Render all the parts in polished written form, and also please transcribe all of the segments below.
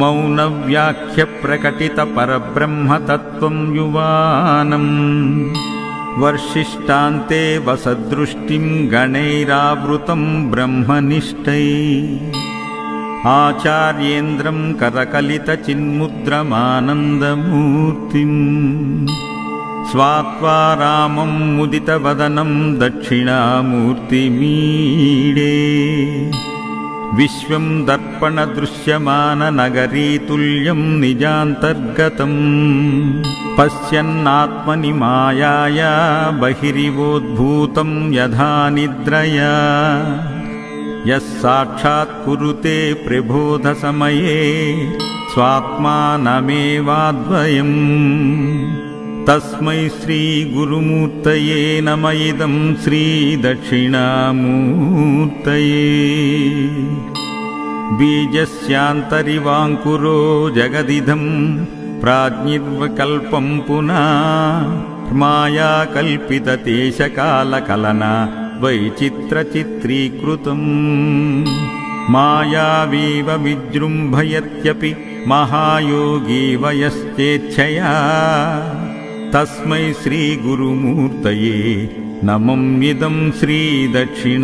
मौनव्याख्यप्रकटितपरब्रह्मतत्त्वं युवानम् वर्षिष्टान्ते वसदृष्टिं गणैरावृतं ब्रह्मनिष्ठैः आचार्येन्द्रं करकलितचिन्मुद्रमानन्दमूर्तिम् स्वात्वा रामं मुदितवदनं दक्षिणामूर्तिमीडे विश्वं दर्पणदृश्यमाननगरीतुल्यं निजान्तर्गतम् पश्यन्नात्मनि मायाया बहिरिवोद्भूतं यथा निद्रया यः साक्षात् कुरुते प्रबोधसमये स्वात्मानमेवाद्वयम् तस्मै श्रीगुरुमूर्तये नमः इदं श्रीदक्षिणामूर्तये बीजस्यान्तरिवाङ्कुरो जगदिदं प्राज्ञिर्विकल्पं पुनः माया कल्पितदेशकालकलना वैचित्रचित्रीकृतम् मायावीव विजृम्भयत्यपि महायोगी वयश्चेच्छया तस्मै श्रीगुरुमूर्तये नमम्यिदं श्रीदक्षिणामूर्तये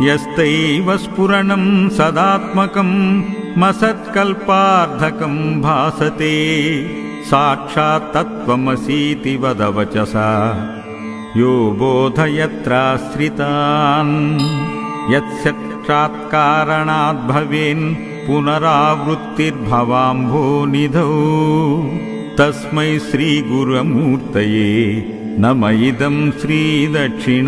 यस्तैव स्फुरणं सदात्मकं मसत्कल्पार्धकं भासते साक्षात् तत्त्वमसीति वदवचसा यो बोधयत्राश्रितान् यत्साक्षात्कारणात् भवेन् पुनरावृत्तिर्भवाम्भोनिधौ तस्मै श्रीगुरुमूर्तये नमः इदं श्रीदक्षिणामूर्तये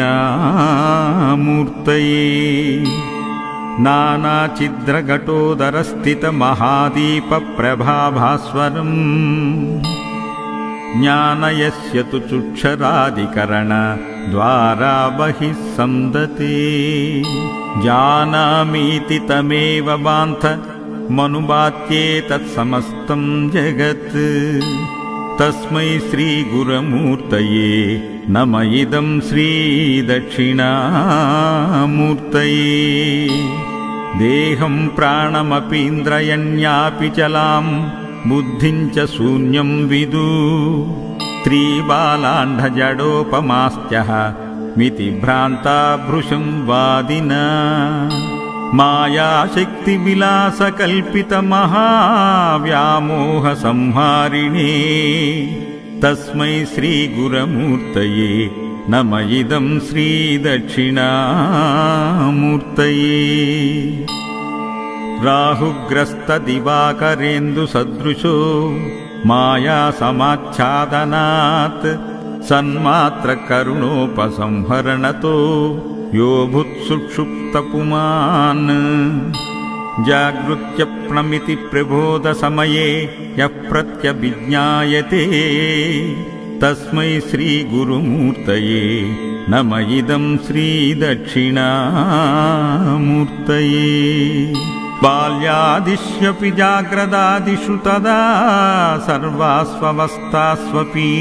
नानाचिद्रघटोदरस्थितमहादीपप्रभाभास्वरम् ज्ञानयस्य तु चुक्षरादिकरणद्वारा बहिः संदते जानामीति तमेव बान्धमनुबात्येतत्समस्तं जगत् तस्मै श्रीगुरुमूर्तये नमः इदं श्रीदक्षिणामूर्तये देहं प्राणमपीन्द्रयण्यापि चलां बुद्धिं च शून्यं विदु त्रिबालाण्डजडोपमास्त्यः मितिभ्रान्ता भृशं वादिना मायाशक्तिविलासकल्पितमहाव्यामोहसंहारिणे तस्मै श्रीगुरुमूर्तये नमः इदं श्रीदक्षिणामूर्तये राहुग्रस्तदिवाकरेन्दुसदृशो मायासमाच्छादनात् सन्मात्रकरुणोपसंहरणतो यो भूत्सुषुप्तपुमान् जागृत्यप्नमिति प्रबोधसमये यः प्रत्यभिज्ञायते तस्मै श्रीगुरुमूर्तये नमः इदं श्रीदक्षिणामूर्तये बाल्यादिष्वपि जाग्रदादिषु तदा सर्वास्वस्थास्वपि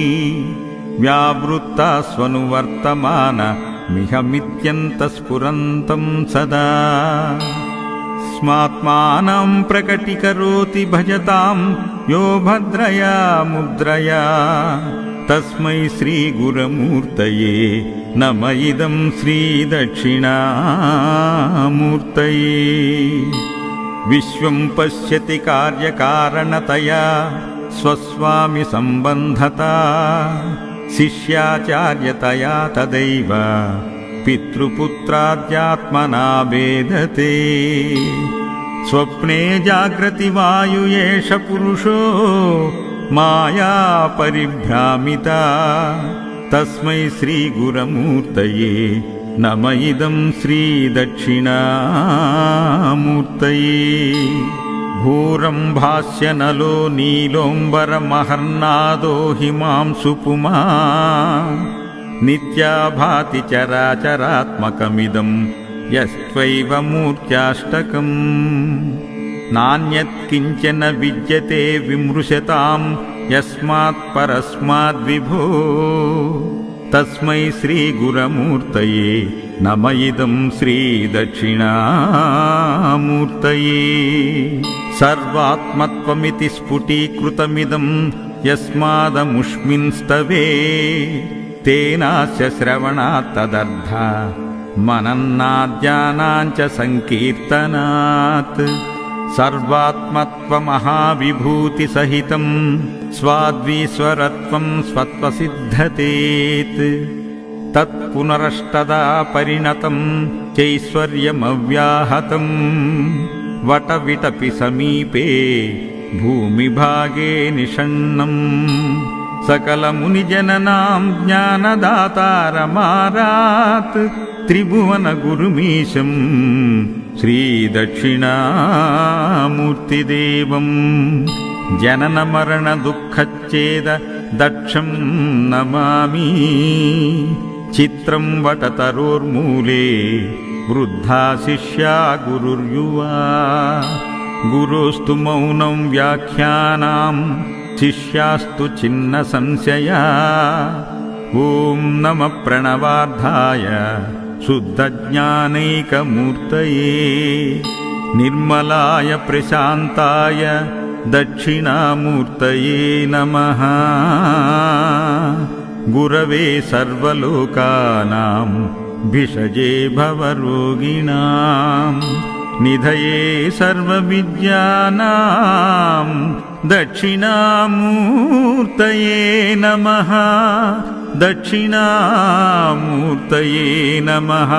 व्यावृत्तास्वनुवर्तमानमिहमित्यन्तस्फुरन्तं सदा स्मात्मानं प्रकटीकरोति भजतां यो भद्रया मुद्रया तस्मै श्रीगुरुमूर्तये नमः इदं श्रीदक्षिणामूर्तये विश्वं पश्यति कार्यकारणतया स्वस्वामि सम्बन्धता शिष्याचार्यतया तदैव पितृपुत्राद्यात्मना वेदते स्वप्ने जाग्रति वायु एष पुरुषो माया परिभ्रामिता तस्मै श्रीगुरुमूर्तये नमः इदं श्रीदक्षिणामूर्तये भूरम्भास्यनलो नीलोऽम्बरमहर्नादो हिमांशु पुमा नित्या भाति चराचरात्मकमिदं यस्त्वैव मूर्त्याष्टकम् नान्यत् किञ्चन विद्यते विमृशतां यस्मात् परस्माद्विभो तस्मै श्रीगुरमूर्तये नम इदं श्रीदक्षिणामूर्तये। सर्वात्मत्वमिति स्फुटीकृतमिदं यस्मादमुष्मिंस्तवे तेनास्य श्रवणात् तदर्थ मनन्नाद्यानाञ्च संकीर्तनात्। सर्वात्मत्वमहाविभूतिसहितं स्वाद्वीश्वरत्वं स्वत्वसिद्धतेत्। तत्पुनरष्टदा परिणतं चैश्वर्यमव्याहतं वटविटपि समीपे भूमिभागे निषण्णम्। सकलमुनिजननां ज्ञानदातारमारात् त्रिभुवनगुरुमीशं श्रीदक्षिणामूर्तिदेवम्। जननमरणदुःखच्छेद दक्षं नमामि। चित्रं वटतरोर्मूले वृद्धा शिष्या गुरुर्युवा। गुरोस्तु मौनं व्याख्यानां शिष्यास्तु छिन्न संशया। ॐ नमः प्रणवार्धाय शुद्धज्ञानैकमूर्तये निर्मलाय प्रशान्ताय दक्षिणामूर्तये नमः। गुरवे सर्वलोकानां भिषजे भवरोगिणां निधये सर्वविद्यानां दक्षिणामूर्तये नमः। दक्षिणामूर्तये नमः।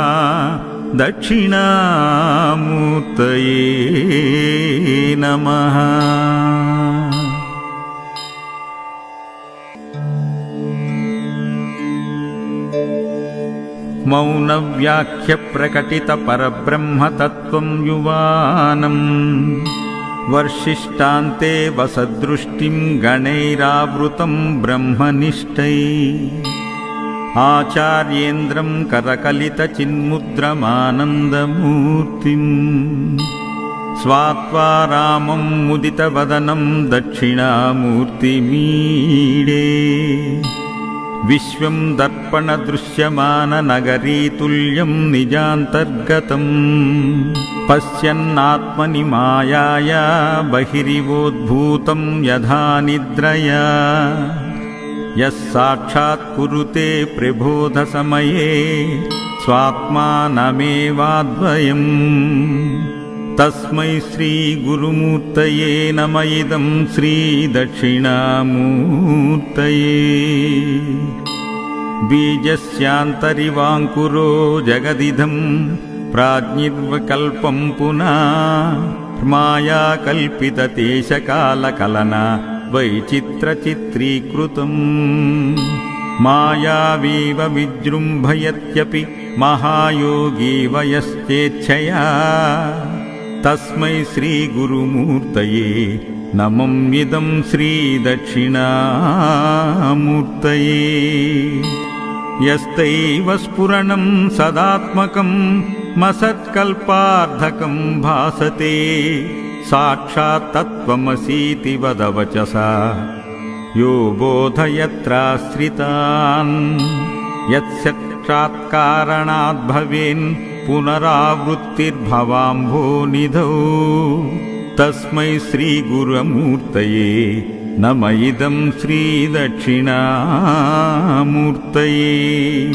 दक्षिणामूर्तये नमः। मौनव्याख्यप्रकटितपरब्रह्मतत्त्वं युवानम् वर्षिष्टान्ते वसदृष्टिं गणैरावृतं ब्रह्मनिष्ठैः। आचार्येन्द्रं करकलितचिन्मुद्रमानन्दमूर्तिम् स्वात्वा रामं मुदितवदनं दक्षिणामूर्तिमीडे। विश्वं दर्पणदृश्यमाननगरीतुल्यं निजान्तर्गतम् पश्यन्नात्मनि मायाया बहिरिवोद्भूतं यथा निद्रया। यः साक्षात् कुरुते प्रबोधसमये स्वात्मानमेवाद्वयम्। तस्मै श्रीगुरुमूर्तये नम इदं श्रीदक्षिणामूर्तये। बीजस्यान्तरिवाङ्कुरो जगदिदं प्राज्ञिर्विकल्पं पुनः मायाकल्पितदेशकालकलना वैचित्रचित्रीकृतम्। मायावीव विजृम्भयत्यपि महायोगी वयश्चेच्छया। तस्मै श्रीगुरुमूर्तये नमं इदं श्रीदक्षिणामूर्तये। यस्तैव स्फुरणं सदात्मकं मसत्कल्पार्धकं भासते साक्षात् तत्त्वमसीति वदवचसा यो बोधयत्राश्रितान्। यत्साक्षात्कारणात् भवेन् पुनरावृत्तिर्भवाम्भोनिधौ। तस्मै श्रीगुरुमूर्तये नम इदं श्रीदक्षिणामूर्तये।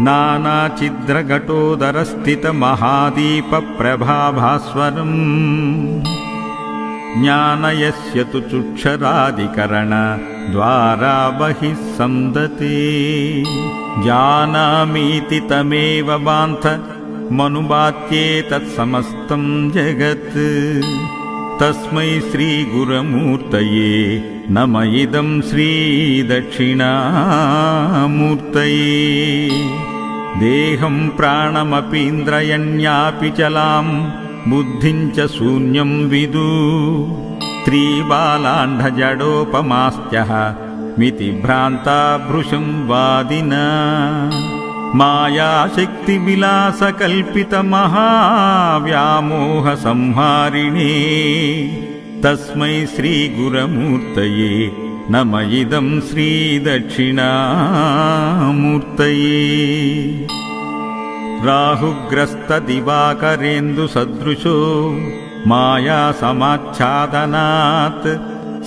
नानाचिद्रघटोदरस्थितमहादीपप्रभाभास्वरम् ज्ञानयस्य तु चुक्षरादिकरणद्वारा बहिः सन्दते। जानामीति तमेव बान्थ मनुबात्ये तत्समस्तं जगत्। तस्मै श्रीगुरुमूर्तये नम इदं श्रीदक्षिणामूर्तये। देहं प्राणमपीन्द्रयण्यापि चलां बुद्धिं च शून्यं विदु। त्रिबालाण्डजडोपमास्त्यः मिति भ्रान्ता भृशं वादिना। मायाशक्तिविलासकल्पितमहाव्यामोहसंहारिणे। तस्मै श्रीगुरुमूर्तये నమ ఇదం శ్రీదక్షిణామూర్తయే. రాహుగ్రస్తదివాకరేందు సదృశో మాయా సమాచ్ఛాదనాత్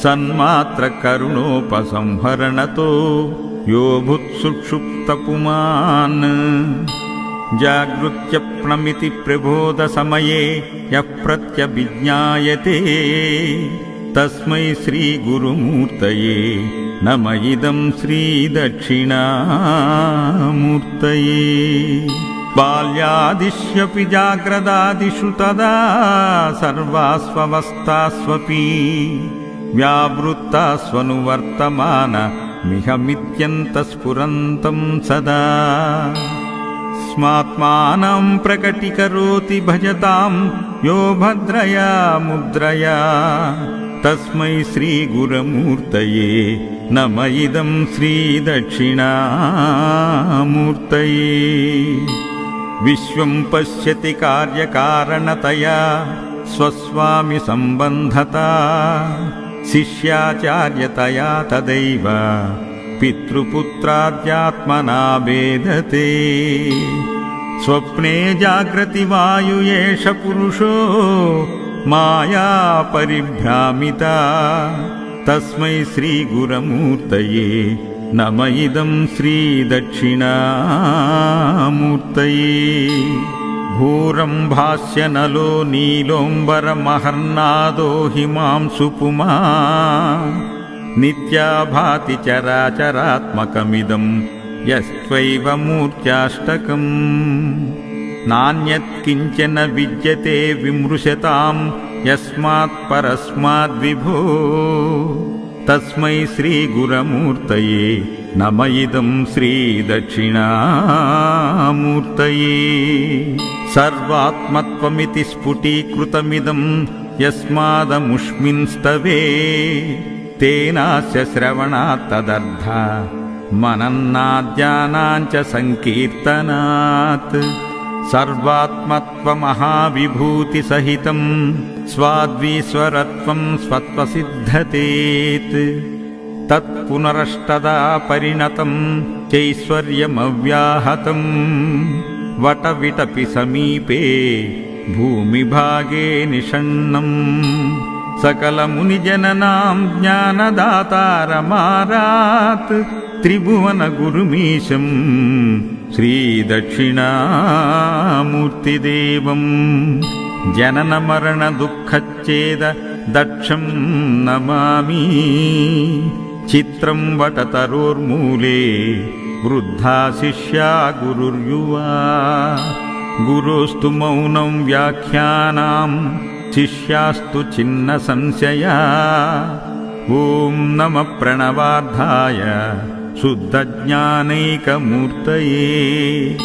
సన్మాత్ర కరుణోపసంహరణతో యో భుత్సుక్షుప్తపుమాన్. జాగృత్యప్నమితి ప్రబోధ సమయే యః ప్రత్యభిజ్ఞాయతే తస్మై శ్రీ గురుమూర్తయే నమ ఇదం శ్రీదక్షిణామూర్తయే. బాల్యాదిష్యపి జాగ్రదాదిషు తదా సర్వాస్వవస్థాస్వపి వ్యావృత్తాస్వనువర్తమాన మిహమిత్యంతస్ఫురంతం సదా. స్మాత్మానం ప్రకటీకరోతి భజతాం యో భద్రయా ముద్రయా తస్మై శ్రీ గురుమూర్తయే నమ ఇదం శ్రీదక్షిణామూర్తయే. విశ్వం పశ్యతి కార్యకారణతయా స్వస్వామి సంబంధతా శిష్యాచార్యతయా తదైవ పితృపుత్రాద్యాత్మనా భేదతే. స్వప్నే జాగ్రతి వాయు ఏష పురుషో మాయా పరిభ్రామిత తస్మై శ్రీ గురుమూర్తయే నమ ఇదం శ్రీదక్షిణామూర్తయే. భూరం భాస్యనలో నీలోంబరమహర్నాదో హిమాంశు పుమా నిత్యా భాతి చరాచరాత్మకమిదం యస్త్వైవ మూర్త్యాష్టకం. నాన్యత్కించన విద్యతే విమృశతాం యస్మాత్ పరస్మాద్విభో తస్మై శ్రీ గురుమూర్తయే నమ ఇదం శ్రీదక్షిణామూర్తయే. సర్వాత్మత్వమితి స్ఫుటీకృతమిదం యస్మాదముష్మిన్స్తవే తేనాస్య శ్రవణాత్ తదర్థ మనన్నాద్యానాంచ సంకీర్తనాత్. సర్వాత్మత్వమహావిభూతి సహితం స్వాద్వీశ్వరత్వం స్వత్వసిద్ధతేత్. తత్పునరష్టదా పరిణతం చైశ్వర్యమవ్యాహతం వటవిటపి సమీపే భూమిభాగే నిషణ్ణం. సకలమునిజననాం జ్ఞానదాతారమారాత్ త్రిభువన గురుమీశం శ్రీదక్షిణామూర్తిదేవం. జనన మరణ దుఃఖచ్ఛేద దక్షం నమామి. చిత్రం వటతరోర్మూలే వృద్ధా శిష్యా గురుర్యువా. గురోస్తు మౌనం వ్యాఖ్యానాం శిష్యాస్తు చిన్న సంశయా. ఓం నమ ప్రణవార్థాయ శుద్ధజ్ఞానైకమూర్తయే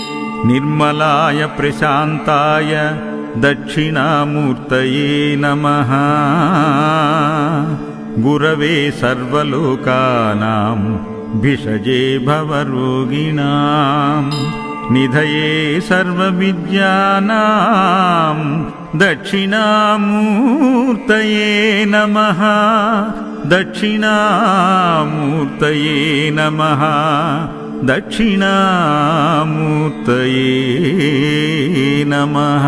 నిర్మలాయ ప్రశాంతాయ దక్షిణామూర్తయే నమః. గురవే సర్వలోకానాం భిషజే భవరోగిణాం నిధయే సర్వవిద్యానాం దక్షిణామూర్తయే నమః. దక్షిణామూర్తయే నమః. దక్షిణామూర్తయే నమః.